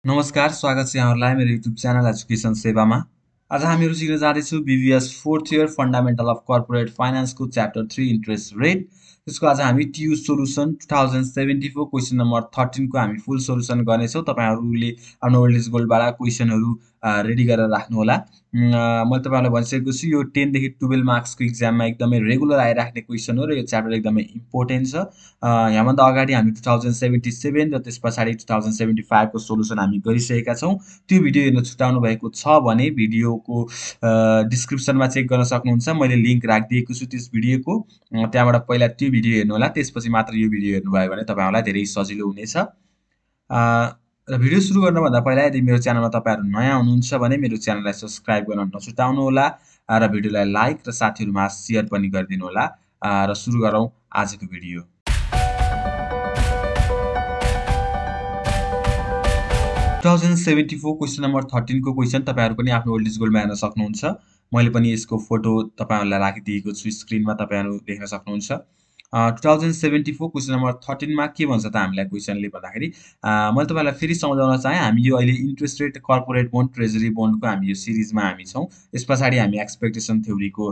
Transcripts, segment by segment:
नमस्कार, स्वागत छ यहाँहरूलाई मेरो युट्युब च्यानल एजुकेसन सेवामा। आज हामीहरू सिक्न जाँदैछौँ BBS 4th year fundamental of corporate फाइनान्सको च्याप्टर 3 इन्ट्रेस्ट रेट। त्यसको आज हामी टियु सोल्युसन 2074 क्वेसन नम्बर 13 को हामी फुल सोल्युसन गर्नेछौँ। तपाईहरुले आफ्नो ओल्ड इज गोल्डबाट क्वेसनहरु रेडी गरेर राख्नुहोला। मैले तपाईहरुलाई भनिसकेको छु यो 10 देखि 12 मार्क्सको एक्जाममा एकदमै रेगुलर आइराख्ने क्वेसन हो र यो च्याप्टर एकदमै इम्पोर्टेन्ट छ। यहाँभन्दा अगाडि हामी 2077 र त्यसपछाडि 2075 को सोल्युसन हामी गरिसकेका छौँ। त्यो भिडियो हेर्न छुटाउनु भएको छ भने भिडियोको डिस्क्रिप्सनमा चेक गर्न सक्नुहुन्छ। मैले लिंक राखिदिएको छु त्यस भिडियोको। त्यहाँबाट पहिला त्यो भिडियो हेर्नु होला, त्यसपछि मात्र यो भिडियो हेर्नुभयो भने तपाईहरुलाई धेरै सजिलो हुनेछ। र भिडियो सुरु गर्नुभन्दा पहिला यदि मेरो च्यानलमा तपाईहरु नयाँ हुनुहुन्छ भने मेरो च्यानललाई सब्स्क्राइब गर्न नछुटाउनु होला र भिडियोलाई लाइक र साथीहरुमा शेयर पनि गरिदिनु होला। र सुरु गरौँ आजको भिडियो। 2074 क्वेसन नम्बर 13 को क्वेसन तपाईहरु पनि आफ्नो ओल्ड इज गोल्डमा हेर्न सक्नुहुन्छ। मैले पनि यसको फोटो तपाईहरुलाई राखिदिएको छु स्क्रिनमा, तपाईहरु देख्न सक्नुहुन्छ। 2074 क्वेसन नम्बर 13 मा के भन्छ त हामीलाई क्वेसनले भन्दाखेरि मैले तपाईहरुलाई फेरि सम्झाउन चाहे हामी यो अहिले interest rate corporate bond treasury बोन्डको हामी यो सिरिजमा हामी छौं। यसपछाडी हामी एक्सपेक्टेसन थ्योरीको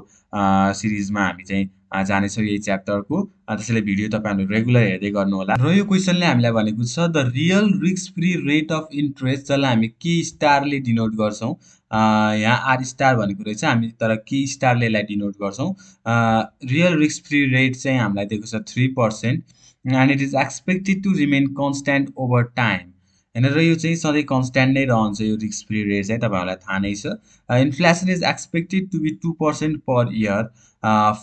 सिरिजमा हामी चाहिँ जानेछौं यही च्याप्टरको। त्यसैले भिडियो तपाईहरुले रेगुलर हेर्दै गर्नु होला। र यो क्वेसनले हामीलाई भनेको छ the real risk free rate of interest जसलाई हामी के स्टारले डिनोट गर्छौं। यहाँ आर स्टार भनेको रहेछ, हामी तर के स्टारले यसलाई डिनोट गर्छौं। रियल रिस्क फ्री रेट चाहिँ हामीलाई दिएको छ 3% and it is expected to remain constant over time। हैन र यो चाहिँ सधैँ कन्स्ट्यान्ट नै रहन्छ यो रिस्क फ्री रेट चाहिँ, तपाईहरुलाई थाहा नै छ। Inflation is expected to be 2% per year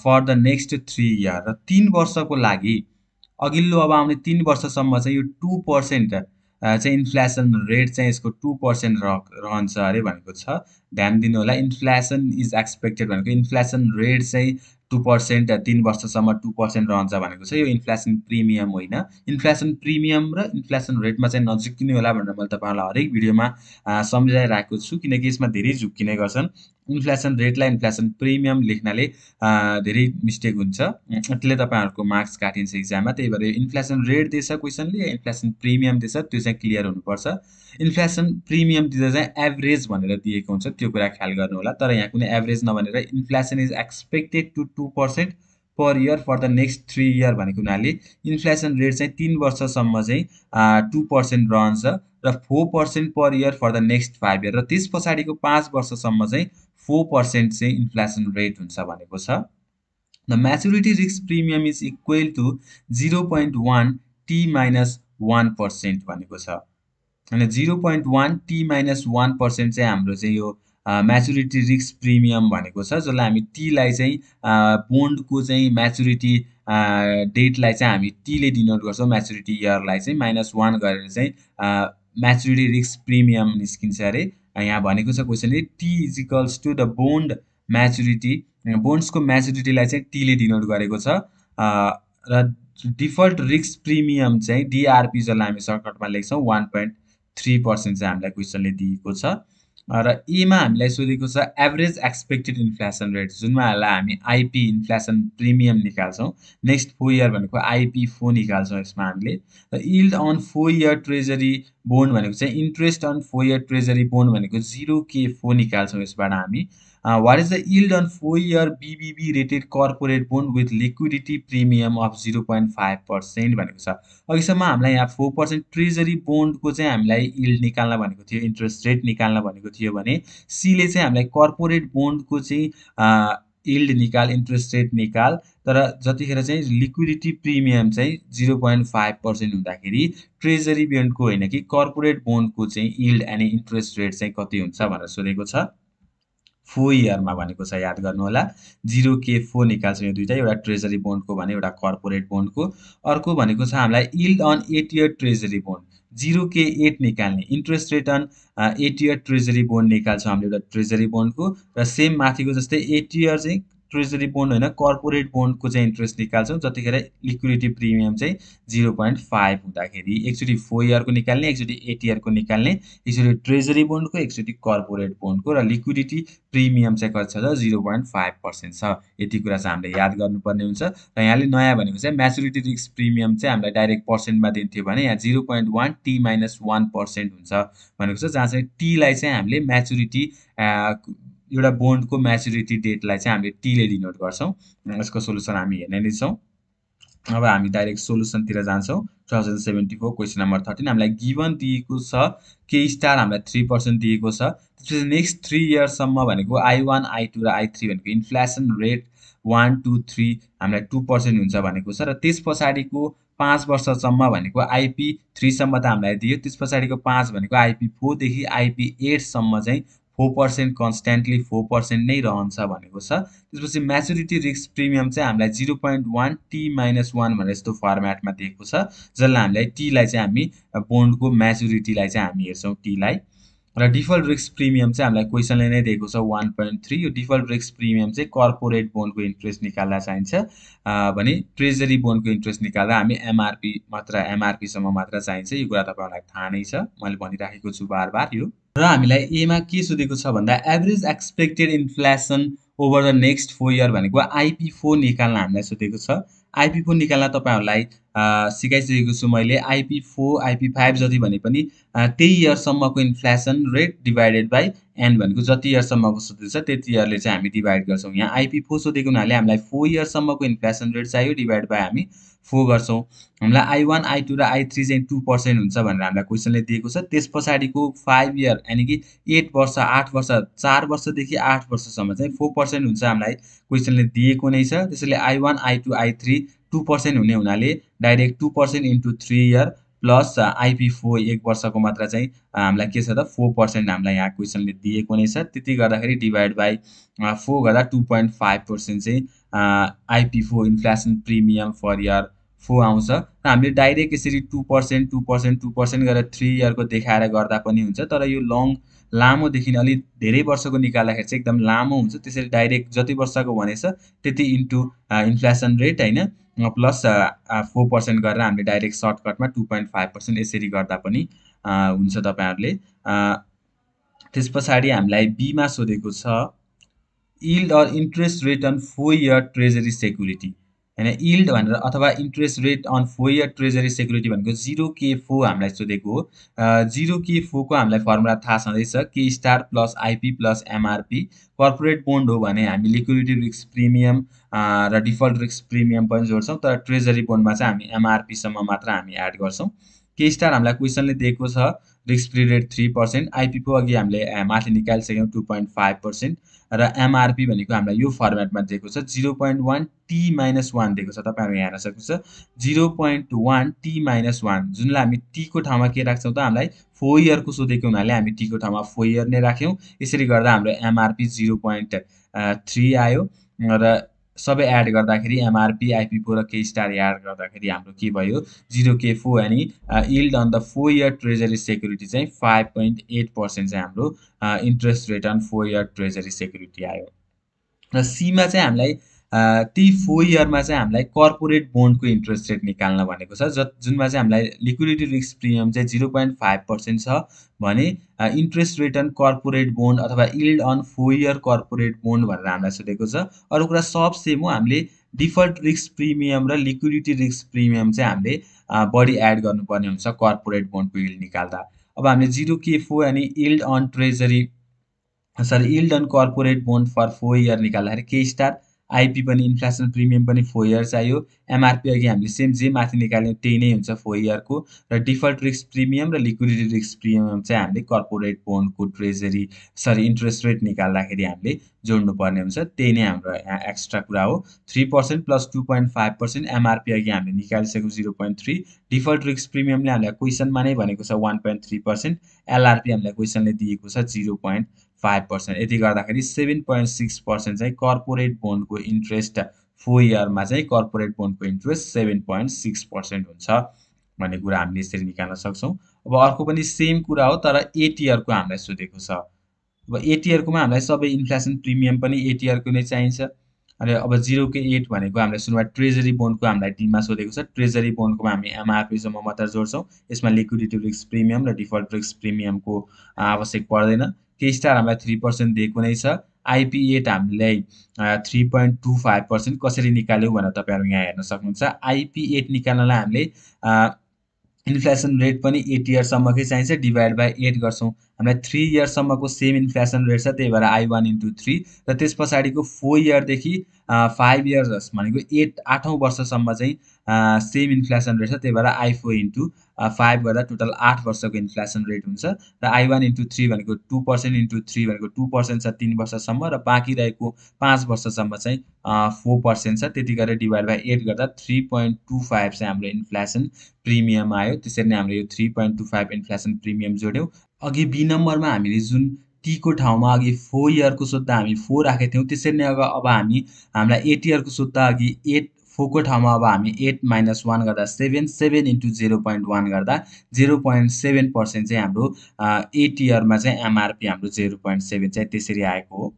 for the next 3 year. र 3 वर्षको लागि अघिल्लो अब आउने 3 वर्षसम्म चाहिँ यो 2% चाहिँ इन्फ्लेसन रेट चाहिँ यसको 2% रहन्छ अरे भनेको छ। ध्यान दिनु होला, इन्फ्लेसन इज एक्सपेक्टेड भनेको इन्फ्लेसन रेट चाहिँ 2% 3 वर्षसम्म 2% रहन्छ भनेको छ। यो इन्फ्लेसन प्रिमियम होइन। इन्फ्लेसन प्रिमियम र इन्फ्लेसन रेटमा चाहिँ नझुक्किनु होला भनेर मैले तपाईहरुलाई हरेक भिडियोमा सम्झाइराखेको छु, किनकि यसमा धेरै झुक्किने गर्छन्। इन्फ्लेसन रेटलाई इन्फ्लेसन प्रिमियम लेख्नाले धेरै मिस्टेक हुन्छ, त्यसले तपाईहरुको मार्क्स काटिन्छ एक्जाममा। त्यही भएर इन्फ्लेसन रेट दिएछ क्वेसनले, इन्फ्लेसन प्रिमियम दिएछ, त्यो चाहिँ क्लियर हुनुपर्छ। इन्फ्लेसन प्रिमियम दिँदा चाहिँ एभरेज भनेर दिएको हुन्छ, त्यो कुरा ख्याल गर्नु होला। तर यहाँ कुनै एभरेज नभनेर inflation is expected to 2% per year for the next 3 year भनेको हुनाले इन्फ्लेसन रेट चाहिँ 3 वर्षसम्म चाहिँ 2% रहन्छ र 4% per year for the next 5 year र त्यस पछाडिको 5 वर्षसम्म चाहिँ 4% चाहिँ इन्फ्लेसन रेट हुन्छ भनेको छ। The maturity risk premium is equal to 0.1 t minus 1% भनेको छ। अनि 0.1 t minus 1% चाहिँ हाम्रो चाहिँ यो म्याच्युरिटी रिस्क प्रिमियम भनेको छ, जसलाई हामी टी लाई चाहिँ बोन्डको चाहिँ म्याच्युरिटी डेटलाई चाहिँ हामी टी ले डिनोट गर्छौं, म्याच्युरिटी इयरलाई चाहिँ -1 गरेर चाहिँ म्याच्युरिटी रिस्क प्रिमियम निस्किन्छ अरे। यहाँ भनेको छ क्वेसनले T is equals to the bond maturity, बोन्ड्सको म्याच्युरिटीलाई चाहिँ टी ले डिनोट गरेको छ। र डिफल्ट रिस्क प्रिमियम चाहिँ डिआरपी जसलाई हामी सर्टकटमा लेख्छौं 1.3% चाहिँ हामीलाई क्वेसनले दिएको छ। र ए मा हामीलाई सोधेको छ एभरेज एक्सपेक्टेड इन्फ्लेसन रेट, जुनमा हामी आईपी इन्फ्लेसन प्रिमियम निकाल्छौं। नेक्स्ट 4 इयर भनेको आईपी 4 निकाल्छौं यसमा हामीले। र yield on 4 year treasury bond भनेको चाहिँ interest on 4 year treasury bond भनेको 0K4 निकाल्छौं यसबाट हामी। What is the yield on 4 year BBB rated corporate bond with liquidity premium of 0.5% भनेको छ। अघिसम्म हामीलाई यहाँ 4% ट्रेजरी बोन्डको चाहिँ हामीलाई यील्ड निकाल्न भनेको थियो, इन्ट्रेस्ट रेट निकाल्न भनेको थियो भने सी ले चाहिँ हामीलाई कर्पोरेट बोन्डको चाहिँ यील्ड निकाल, इन्ट्रेस्ट रेट निकाल। तर जतिखेर चाहिँ लिक्विडिटी प्रिमियम चाहिँ 0.5% हुँदाखेरि ट्रेजरी बोन्डको होइन कि कर्पोरेट बोन्डको चाहिँ यील्ड अनि इन्ट्रेस्ट रेट चाहिँ कति हुन्छ भनेर सोधेको छ। 4 इयरमा भनेको छ, याद गर्नु होला। 0K4 निकाल्छौं यो दुईटा, एउटा ट्रेजरी बोन्डको भने एउटा कर्पोरेट बोन्डको। अर्को भनेको छ हामीलाई yield on 8 year treasury bond, 0K8 निकाल्ने। Interest rate on 8 year treasury bond निकाल्छौं हामीले एउटा ट्रेजरी बोन्डको। र सेम माथिको जस्तै 8 इयर चाहिँ ट्रेजरी बोन्ड होइन कर्पोरेट बोन्डको चाहिँ इन्ट्रेस्ट निकाल्छौँ जतिखेर लिक्विडिटी प्रिमियम चाहिँ 0.5 हुँदाखेरि एकचोटि 4 इयरको निकाल्ने एकचोटि 8 इयरको निकाल्ने एकचोटि ट्रेजरी बोन्डको एकचोटि कर्पोरेट बोन्डको र लिक्विडिटी प्रिमियम चाहिँ कति छ 0.5% छ। यति कुरा चाहिँ हामीले याद गर्नुपर्ने हुन्छ र यहाँले नयाँ भनेको चाहिँ म्याचुरिटी रिस्क प्रिमियम चाहिँ हामीलाई डाइरेक्ट पर्सेन्टमा दिन्थ्यो भने यहाँ 0.1 T - 1% हुन्छ भनेको छ जहाँ चाहिँ टीलाई चाहिँ हामीले म्याचुरिटी एउटा बोन्डको म्याचुरिटी डेटलाई चाहिँ हामीले टीले डिनोट गर्छौँ। यसको सोलुसन हामी हेर्ने नै छौँ। अब हामी डाइरेक्ट सोलुसनतिर जान्छौँ। 2074 क्वेसन नम्बर 13 हामीलाई गिभन दिएको छ के स्टार हामीलाई 3% दिएको छ। त्यसपछि नेक्स्ट 3 इयर्ससम्म भनेको I1 I2 र I3 भनेको इन्फ्लेसन रेट 1 2 3 हामीलाई 2% हुन्छ भनेको छ र त्यस पछाडिको 5 वर्षसम्म भनेको IP3 सम्म त हामीलाई दियो। त्यस पछाडिको 5 भनेको IP4 देखि IP8 सम्म चाहिँ 4% कन्स्ट्यान्टली 4% नै रहन्छ भनेको छ। त्यसपछि म्याचुरिटी रिस्क प्रिमियम चाहिँ हामीलाई 0.1 T - 1 भनेर यस्तो फर्मेटमा दिएको छ जसलाई हामीलाई टीलाई चाहिँ हामी बोन्डको म्याचुरिटीलाई चाहिँ हामी हेर्छौँ टीलाई र डिफल्ट रिस्क प्रिमियम चाहिँ हामीलाई क्वेसनले नै दिएको छ 1.3 यो डिफल्ट रिस्क प्रिमियम चाहिँ कर्पोरेट बोन्डको इन्ट्रेस्ट निकाल्दा चाहिन्छ भने ट्रेजरी बोन्डको इन्ट्रेस्ट निकाल्दा हामी एमआरपी सम्म मात्र चाहिन्छ। यो कुरा तपाईहरुलाई थाहा नै छ मैले भनिराखेको छु बार यो र हामीलाई एमा के सोधेको छ भन्दा average expected inflation over the next 4 year भनेको IP4 निकाल्न हामीलाई सोधेको छ। IP4 निकाल्न तपाईहरुलाई सिकाइसकेको छु मैले IP4 IP5 जति भने पनि त्यही इयरसम्मको inflation rate divided by n भनेको जति इयरसम्मको सोधेको छ त्यति इयरले चाहिँ हामी डिभाइड गर्छौँ। यहाँ IP4 सोधेको हुनाले हामीलाई 4 इयरसम्मको इन्फ्लेसन रेट चाहियो डिभाइड बाइ हामी 4 गर्छौँ। हामीलाई I1 I2 र I3 चाहिँ 2% हुन्छ भनेर हामीलाई क्वेसनले दिएको छ। त्यस पछाडिको 5 इयर यानि कि 8 वर्ष 8 वर्ष 4 वर्षदेखि 8 वर्षसम्म चाहिँ 4% हुन्छ हामीलाई क्वेसनले दिएको नै छ। त्यसैले I1 I2 I3 2% हुने हुनाले direct 2% into 3 year plus IP4 1 वर्षको मात्र चाहिँ हामीलाई के छ त 4% हामीलाई यहाँ क्वेसनले दिएको नै छ। त्यति गर्दाखेरि डिभाइड बाइ 4 गर्दा 2.5% चाहिँ IP4 inflation premium for year 4 आउँछ र हामीले डाइरेक्ट यसरी 2% 2% 2% गरेर 3 इयरको देखाएर गर्दा पनि हुन्छ तर यो लामोदेखि अलि धेरै वर्षको निकाल्दाखेरि चाहिँ एकदम लामो हुन्छ। त्यसैले डाइरेक्ट जति वर्षको भनेछ त्यति इन्टु इन्फ्लेसन रेट हैन प्लस 4% गरेर हामीले डाइरेक्ट सर्टकटमा 2.5% यसरी गर्दा पनि हुन्छ तपाईहरुले। त्यस पछाडी हामीलाई बी मा सोधेको छ yield or interest rate on 4 year treasury security हैन यील्ड भनेर अथवा interest rate on 4 year treasury security भनेको 0K4 हामीलाई सोधेको हो। 0K4 को हामीलाई फर्मुला थाहा छँदैछ K star plus IP plus MRP corporate bond हो भने हामी लिक्विडिटी रिस्क प्रिमियम र डिफल्ट रिस्क प्रिमियम पनि जोड्छौँ तर ट्रेजरी बोन्डमा चाहिँ हामी MRP सम्म मात्र हामी एड गर्छौँ। K स्टार हामीलाई क्वेसनले दिएको छ रिस्क फ्री रेट 3% IP4 अघि हामीले माथि निकालिसक्यौँ 2.5% र MRP भनेको हामीलाई यो फर्मेटमा दिएको छ 0.1 T - 1 दिएको छ। तपाईहरु यहाँ हेर्न सक्नुहुन्छ 0.1 T - 1 जुनलाई हामी T को ठाउँमा के राख्छौँ त हामीलाई 4 इयरको सोधेको हुनाले हामी T को ठाउँमा 4 इयर नै राख्यौँ। यसरी गर्दा हाम्रो MRP 0.3 आयो र सबै एड गर्दाखेरि MRP IP4 र K स्टार एड गर्दाखेरि हाम्रो के भयो 0K4 यानी yield on the 4 year treasury security चाहिँ 5.8% चाहिँ हाम्रो interest rate on 4 year treasury security आयो। र सी मा चाहिँ हामीलाई ती 4 इयरमा चाहिँ हामीलाई कर्पोरेट बोन्डको इन्ट्रेस्ट रेट निकाल्न भनेको छ जुनमा चाहिँ हामीलाई लिक्विडिटी रिस्क प्रिमियम चाहिँ 0.5% छ भने interest rate on corporate bond अथवा yield on 4 year corporate bond भनेर हामीलाई सोधेको छ। अरु कुरा सब सेम हो हामीले डिफल्ट रिस्क प्रिमियम र लिक्विडिटी रिस्क प्रिमियम चाहिँ हामीले बढी एड गर्नुपर्ने हुन्छ कर्पोरेट बोन्डको यील्ड निकाल्दा। अब हामीले 0K4 यानी yield on treasury yield on corporate bond for 4 year निकाल्दाखेरि K स्टार IP पनि इन्फ्लेसन प्रिमियम पनि 4 इयर चाहियो। MRP अघि हामीले सेम जे माथि निकाल्यौँ त्यही नै हुन्छ 4 इयरको र डिफल्ट रिस्क प्रिमियम र लिक्विडिटी रिस्क प्रिमियम चाहिँ हामीले कर्पोरेट बोन्डको ट्रेजरी इन्ट्रेस्ट रेट निकाल्दाखेरि हामीले जोड्नु पर्ने हुन्छ। त्यही नै हाम्रो यहाँ एक्स्ट्रा कुरा हो 3% प्लस 2.5% MRP अघि हामीले निकालिसक्यौँ 0.3 डिफल्ट रिस्क प्रिमियमले हामीलाई क्वेसनमा नै भनेको छ 1.3% LRP हामीलाई क्वेसनले दिएको छ 0.5% यति गर्दाखेरि 7.6% चाहिँ कर्पोरेट बोन्डको इन्ट्रेस्ट 4 इयरमा चाहिँ कर्पोरेट बोन्डको इन्ट्रेस्ट 7.6% हुन्छ भन्ने कुरा हामीले यसरी निकाल्न सक्छौँ। अब अर्को पनि सेम कुरा हो तर 8 इयरको हामीलाई सोधेको छ। अब 8 इयरकोमा हामीलाई सबै इन्फ्लेसन प्रिमियम पनि 8 इयरको नै चाहिन्छ अनि अब 0.8 भनेको हामीलाई सुरुमा ट्रेजरी बोन्डको हामीलाई टीममा सोधेको छ। ट्रेजरी बोन्डकोमा हामी एमआरपीसम्म मात्र जोड्छौँ। यसमा लिक्विडिटी रिस्क प्रिमियम र डिफल्ट रिस्क प्रिमियमको आवश्यक पर्दैन। के स्टार हामीलाई 3% दिएको नै छ। आइपी8 हामीलाई 3.25% कसरी निकाल्यौँ भनेर तपाईँहरू यहाँ हेर्न सक्नुहुन्छ। आइपी8 निकाल्नलाई हामीले इन्फ्लेसन रेट पनि 8 इयरसम्मकै चाहिन्छ, डिभाइड बाई 8 गर्छौँ। हामीलाई 3 इयरसम्मको सेम इन्फ्लेसन रेट छ, त्यही भएर I1 into 3 र त्यस पछाडिको 4 इयरदेखि 5 इयर्स भनेको 8औँ वर्षसम्म चाहिँ सेम इन्फ्लेसन रेट छ, त्यही भएर I4 into 5 गर्दा टोटल 8 वर्षको इन्फ्लेसन रेट हुन्छ। र I1 into 3 भनेको 2% into 3 भनेको 2% छ 3 वर्षसम्म, र बाँकी रहेको 5 वर्षसम्म चाहिँ 4% छ। त्यति गरेर डिभाइड बाई 8 गर्दा 3.25 चाहिँ हाम्रो इन्फ्लेसन प्रिमियम आयो। त्यसरी नै हामीले यो 3.25 इन्फ्लेसन प्रिमियम जोड्यौँ। अघि बी नम्बरमा हामीले जुन टीको ठाउँमा अघि 4 इयरको सोध्दा हामी 4 राखेको थियौँ, त्यसरी नै अब हामीलाई 8 इयरको सोध्दा अघि 4 को ठाउँमा अब हामी 8 - 1 गर्दा 7, 7 into 0.1 गर्दा 0.7% चाहिँ हाम्रो 8 इयरमा चाहिँ एमआरपी हाम्रो 0.7 चाहिँ त्यसरी आएको हो।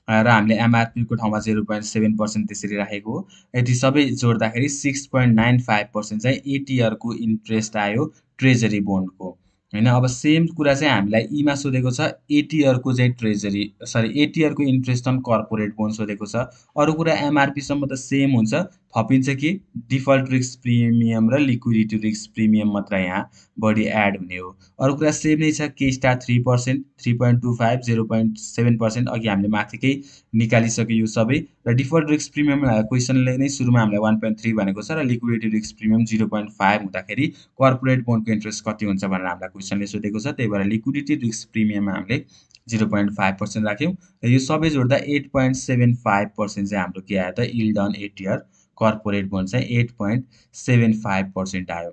र हामीले एमआरपीको ठाउँमा 0.7% त्यसरी राखेको हो। यति सबै जोड्दाखेरि 6.95% चाहिँ 8 इयरको इन्ट्रेस्ट आयो ट्रेजरी बोन्डको, होइन। अब सेम कुरा चाहिँ हामीलाई ईमा सोधेको छ 8 इयरको चाहिँ 8 इयरको इन्ट्रेस्ट अन कर्पोरेट बोन्ड सोधेको छ। अरू कुरा एमआरपीसम्म त सेम हुन्छ, थपिन्छ कि डिफल्ट रिस्क प्रिमियम र लिक्विडिटी रिस्क प्रिमियम मात्र यहाँ बढी एड हुने हो। अरू कुरा सेम नै छ। के स्टार 3%, 3.25, 0.7%, अघि हामीले माथिकै निकालिसक्यो यो सबै। र डिफल्ट रिस्क प्रिमियम क्वेसनले नै सुरुमा हामीलाई 1.3 भनेको छ, र लिक्विडिटी रिस्क प्रिमियम 0.5 हुँदाखेरि कर्पोरेट बोन्डको इन्ट्रेस्ट कति हुन्छ भनेर हामीलाई क्वेसनले सोधेको छ। त्यही भएर लिक्विडिटी रिस्क प्रिमियममा हामीले 0.5% राख्यौँ। र यो सबै जोड्दा 8.75% चाहिँ हाम्रो के आयो त yield on 8 year corporate bond चाहिँ 8.75% आयो।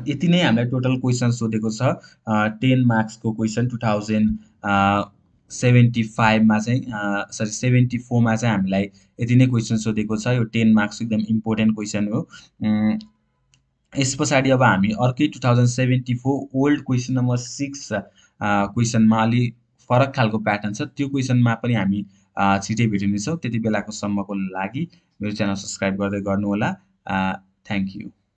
यति नै हामीलाई टोटल क्वेसन सोधेको छ। 10 मार्क्सको क्वेसन 2075 मा चाहिँ 74 मा चाहिँ हामीलाई यति नै क्वेसन सोधेको छ। यो 10 मार्क्स एकदम इम्पोर्टेन्ट क्वेसन हो। यस पछाडि अब हामी अर्कै 2074 ओल्ड क्वेसन नम्बर 6 क्वेसनमा अलि फरक खालको प्याटर्न छ, त्यो क्वेसनमा पनि हामी छिटै भेटिनेछौँ। त्यति बेलाको सम्मको लागि मेरो च्यानल सब्सक्राइब गर्दै गर्नुहोला। Thank you.